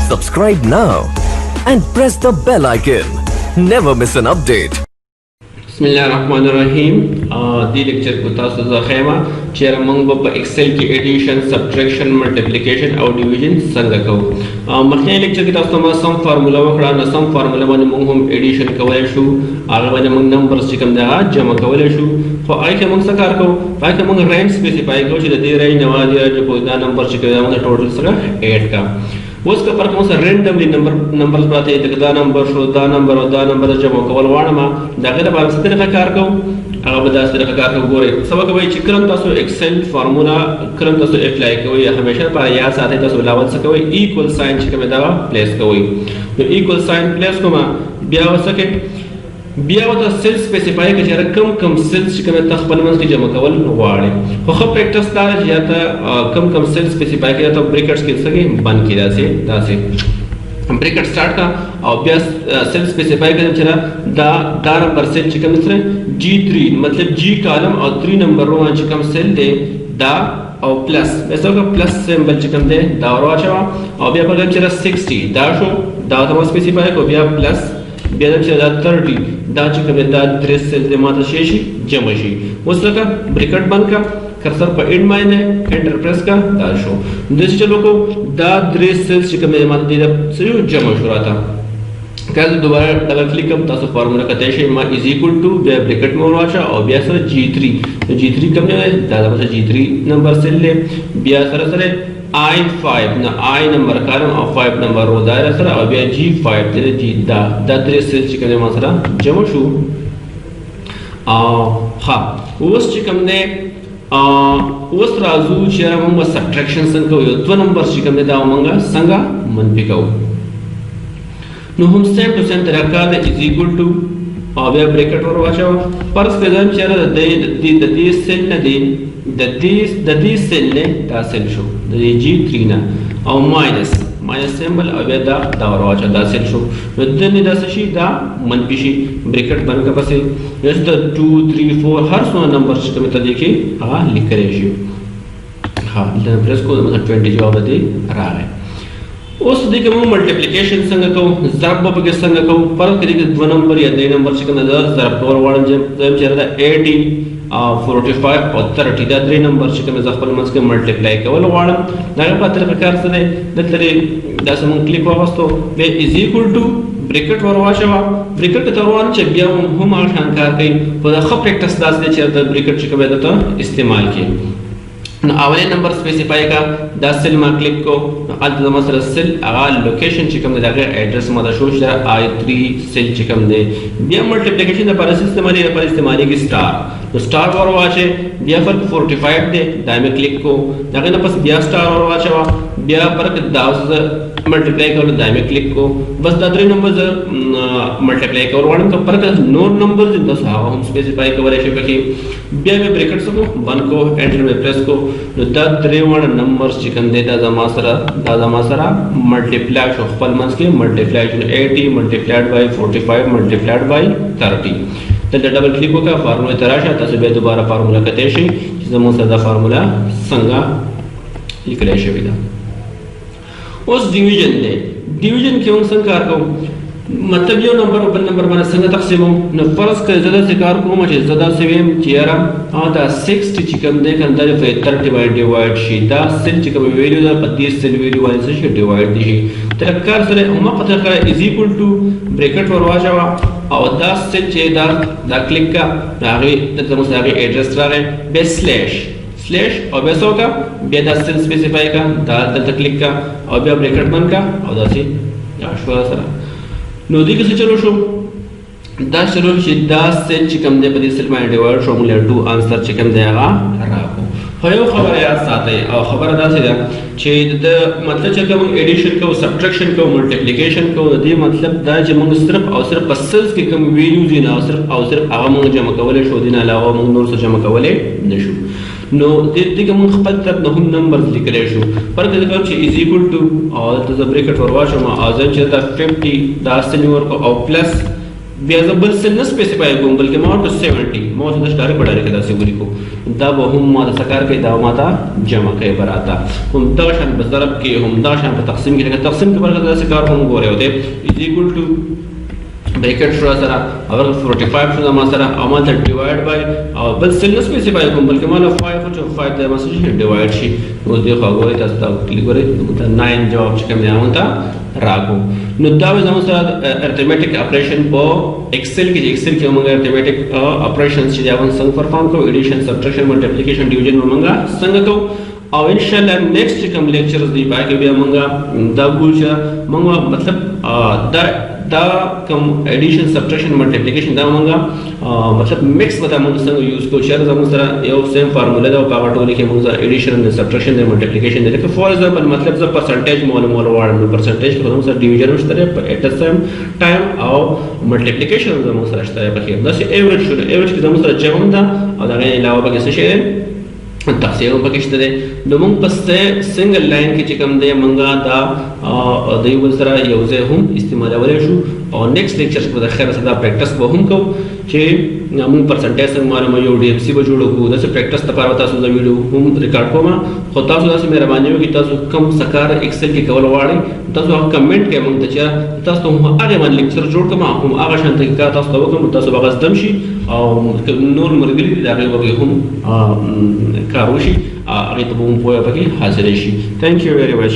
Subscribe now and press the bell icon. Never miss an update. बिस्मिल्लाहिर्रहमानिर्रहीम दी लेक्चर को तासु ज़ख़ैमा चेरा मंग बप एक्सेल की एडिशन सब्ट्रैक्शन मल्टीप्लिकेशन और डिवीजन संग को मखने लेक्चर की तासु में सम फार्मूला वखड़ा न सम फार्मूला में मंग हम एडिशन कवले शु आगे में मंग नंबर्स चिकम दा जमा कवले शु तो आई के मंग सकार को आई के मंग रेंज स्पेसिफाई को चिद दे रही नवादिया जो कोई दा नंबर चिकम दा मंग टोटल सका 8 का उसका पर कौन सा रैंडमली नंबर्स बात है दा नंबर शो दा नंबर जमा कवल वाणमा दागेदा बार से तरीका कार को अगर बदा से तरीका कार को गोरे सबक भाई चिकरम तासो एक्सेल फार्मूला करम तासो अप्लाई कोई हमेशा पर याद साथे तासो लावल से कोई इक्वल साइन चिकम दा प्लेस कोई तो इक्वल साइन प्लेस को मा बिया हो सके बिया वता सेल स्पेसिफाई के जरा कम सेल्स चिकम तखपल मन की जमा कवल वाड़े हो खप प्रैक्टिस तार जाता कम सेल स्पेसिफाई के तो ब्रैकेट्स के सके बन किया से दासे ब्रैकेट स्टार्ट का ऑब्वियस सेल स्पेसिफाई कर चला दा नंबर सेल चिकम से G3 मतलब G कॉलम और 3 नंबर रो चिकम सेल दे दा और प्लस ऐसा का प्लस सिंबल चिकम दे दा और आचवा और बिया पर चला 60 दा शो दा तो स्पेसिफाई को बिया प्लस बिया चला 30 दा चिकम दा 3 सेल दे माता शेषी जमशी उसका ब्रैकेट बंद का कर्सर पर एंड माइन है एंटर प्रेस का दा शो दिस चलो को दा 3 सेल्स चिकम दे माता दे से जमा हो रहा था कैसे दोबारा डबल क्लिक कम तासो फार्मूला का तैशे मा इज इक्वल टू बे ब्रैकेट में वाचा और बिया सर G3 तो G3 कम है दादा मतलब G3 नंबर सेल ले बिया सर I5 ना I नंबर कॉलम और 5 नंबर रो दायरा सर और बिया G5 तेरे G दा 3 सेल चिकम दे मासरा जमा शू हाँ उस चिकम ने उस राजू चेरा मंगा सब्ट्रैक्शन संग को यो 2 नंबर चिकम दे दा मंगा संगा मनफी का नो हम सेम टू सेम तरीका दे इज इक्वल टू अब या ब्रैकेट और वाचा पर स्पेजन चेरा द सेल न द सेल ने दा सेल शो द G3 ना और माइनस सिंबल अब या दा और वाचा दा सेल शो विद दा सशी दा मनपिशी ब्रैकेट बन का बसे just the 2 3 4 her so number system में देखिए हां लिख करे शी हां प्रेस को मतलब 20 जवाब दे रहा है उस दिखे हम मल्टीप्लिकेशन संग को ज़रब के संग को पर के 2 नंबर या 3 नंबर चिकन ज़रब और वाला जब चेरा 80 45 और 30 दा 3 नंबर चिकन ज़खपल मस के मल्टीप्लाई के वाला वाला ना पत्र प्रकार से दतरे दास हम क्लिक वास्तो बे इज इक्वल टू ब्रैकेट और वाशवा ब्रैकेट के तौर च बिया हम आसान कार कई तो खप प्रैक्टिस दास दे चेरा ब्रैकेट चिकन तो इस्तेमाल किए अवले नंबर स्पेसिफाई का 10 सेल में क्लिक को अल्ट मसला सेल आगा लोकेशन चिकम दे दागे एड्रेस मदा शोश I3 सेल चिकम दे बिया मल्टीप्लिकेशन द पर इस्तेमाली की स्टार तो स्टार और वाचे बिया पर 45 दे दामे क्लिक को दागे ना बस बिया स्टार और वाचे बिया पर 10 मल्टीप्लाई कर दामे क्लिक को बस द 3 नंबर मल्टीप्लाई कर वन तो पर नो नंबर इन द हम स्पेसिफाई कवर है कि बिया में ब्रैकेट्स को वन को एंटर में प्रेस को द 3 नंबर्स चिकन दे दा मासरा मल्टीप्लाई शो फल मंस के मल्टीप्लाई 80 मल्टीप्लाइड बाय 45 मल्टीप्लाइड बाय 30 तो डबल क्लिक को का फार्मूला तराशा तसबे दोबारा फार्मूला कतेशी जिसमें मुसदा फार्मूला संगा लिख ले शविदा उस डिवीजन के संकार को मतलब यो नंबर वन नंबर माने संग तकसीम न फर्ज के ज्यादा से कार को मचे ज्यादा से वेम चेरा आदा 60 चिकम दे अंदर पे 30 डिवाइड शीदा सेल चिकम वैल्यू दा 25 सेल वैल्यू वाले से डिवाइड दी तरकार से हम पता कर इज इक्वल टू ब्रैकेट और वाजावा और 10 सेल चे दा क्लिक का आगे तक मुसागे एड्रेस रहे बे स्लैश और बेसो का बे 10 सेल स्पेसिफाई का दा क्लिक का और बे ब्रैकेट बन का और दासी आशुरा सरा नोदी के से चलो शो 10 चलो 10 से चिकम दे पदी सिल में डिवाइड शो मुले 2 आंसर चिकम दे आगा राको होयो खबर है साथ है और खबर अदा से छे द मतलब चल हम एडिशन को सब्ट्रैक्शन को मल्टीप्लिकेशन को दी मतलब दा जम सिर्फ और सिर्फ पसल्स के कम वैल्यूज ना सिर्फ आगा हम जमा कवले शो दिन अलावा हम नूर से जमा कवले नशु नो दिख हम खपल तक न हम नंबर्स लिख रहे शो पर कद कम इज इक्वल टू और तो ब्रैकेट और वाश में आजम चलता 50 दास न्यूर को और प्लस بیا زه بل څه نه سپیسیفای کوم بلکې ما ورته 70 ما ورته داسې ډایرکټ په ډایرکټ داسې ولیکو دا به هم ما د څه کار کوي دا ما ته جمع کوي براته همدغه شان په ضرب کې همدغه شان په تقسیم کې لکه تقسیم کې برخه داسې کار هم ګورئ او دی از ایکول ټو bracket شو سره اور 45 شو ما سره او ما ته ډیوایډ بای او بل څه نه سپیسیفای کوم بلکې ما له 5 ټو 5 د مسج ډیوایډ شي اوس دی خو غوړې تاسو ته کلیک ورې ته 9 جواب چې کوم دی مونږ راغو نو دا زموږ سره ارثمټیک اپریشن په ایکسل کې ایکسل کې موږ ارثمټیک اپریشنز چې دا څنګه پرفارم کوو ایډیشن سبټریکشن ملټیپلیکیشن ډیویژن موږ څنګه کوو او ان شاء الله نیکسټ کوم لیکچرز دی پای کې بیا موږ دا ګورو موږ مطلب دا کوم ایډیشن سبټریکشن ملټیپلیکیشن دا موږ مطلب مکس وته موږ څنګه یوز کوو چې زموږ سره یو سیم فارمولا دا په ټول کې موږ ایډیشن او سبټریکشن او ملټیپلیکیشن دی لکه فور ایگزامپل مطلب ز پرسنټیج معلومول واړو پرسنټیج کې موږ سره ډیویژن شته په ایټ سیم ټایم او ملټیپلیکیشن موږ سره شته په کې دا سي ایوریج شو ایوریج کې موږ سره جمع ده او دا غیر علاوه به څه شي تقسیم پکې شته دي نو موږ پس سنگل لاین کې چې کوم دی موږ دا د یو سره یو ځای هم استعمالولای شو او نیکسټ لیکچر په خیر سره دا پریکټس به هم کوو چې موږ پرسنټیج څنګه معلومه یو ډي اف سی به جوړو کوو دا څه پریکټس لپاره تاسو دا ویډیو هم ریکارډ کوم خو تاسو تاسو مهرباني وکړئ تاسو کوم سکار ایکسل کې کول غواړئ تاسو هغه کمنټ کې موږ ته چې تاسو هم هغه باندې لیکچر جوړ کوم هم هغه شانته کې تاسو ته وکړم تاسو به غزدم شي او نور مرګري دا غوږی هم کار وشي هغه ته به هم پوهه پکې حاصل شي ثانک یو ویری مچ